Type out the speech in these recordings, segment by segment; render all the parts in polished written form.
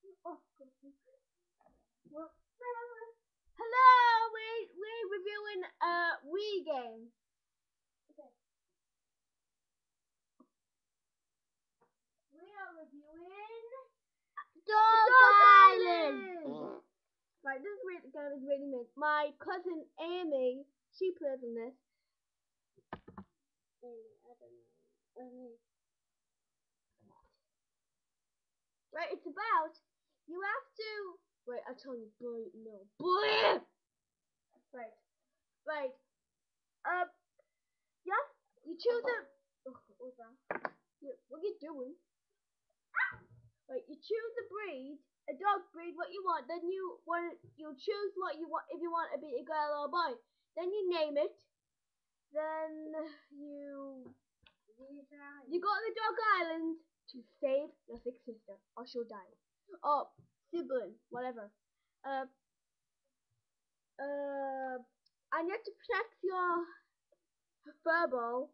Oh, hello, we're reviewing a Wii game. Okay. We are reviewing Dog Island. Island. Right, this game is really mid. My cousin Amy, she plays in this. I don't know. Right, it's about you have to. Wait, I told you, boy, no, boy. Right, right. Yeah, you choose a. Oh, what's that? What are you doing? Right, you choose a breed, a dog breed, what you want. Then you choose what you want. If you want to be a girl or a boy, then you name it. Then you go to the dog island to save your sick sister, or she'll die, or sibling, whatever. Uh, and you have to protect your furball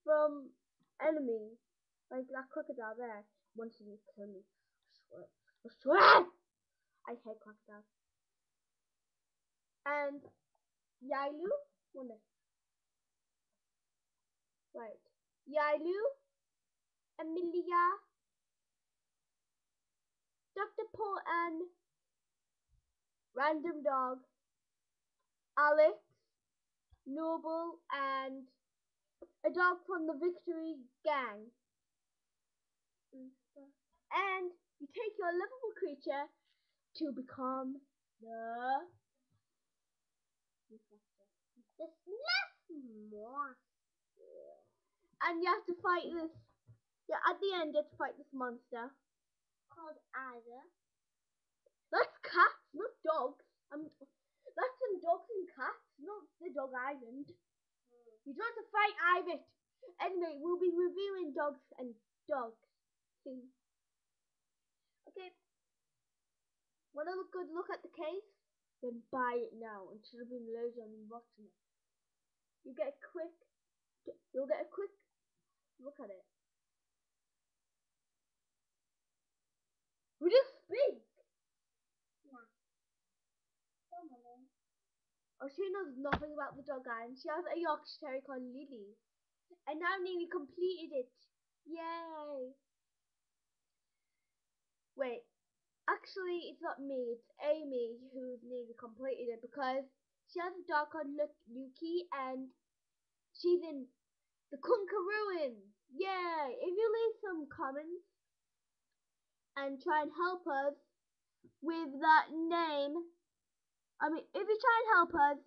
from enemies, like that crocodile there. Wants to kill me. I swear. I hate crocodiles. And Yailu, one is right. Yailu, Emilia, Dr. Paul, and Random Dog, Alex, Noble, and a dog from the Victory Gang. And you take your lovable creature to become the More. and you have to fight this. Yeah, at the end you have to fight this monster Called Ida. That's cats, not dogs. That's in dogs and cats, not the dog island. You don't have to fight Ibit. Anyway, we'll be reviewing dogs and dogs soon. Okay. Want a good look at the case? Then buy it now instead of being lazy and watching it. You'll get a quick look at it. Will you speak? Oh, she knows nothing about the dog island. She has a Yorkshire Terrier called Lily. And now nearly completed it. Yay! Wait, actually it's not me, it's Amy who's nearly completed it because she has a dog called Luki and she's in the Kunka Ruin. Yay! If you leave some comments and try and help us with that name, if you try and help us,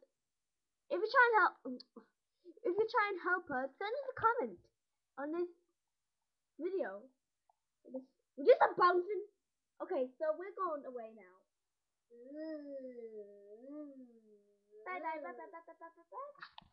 if you try and help us, send us a comment on this video. We're just bouncing. Okay, so we're going away now. Bye bye bye bye bye bye bye bye.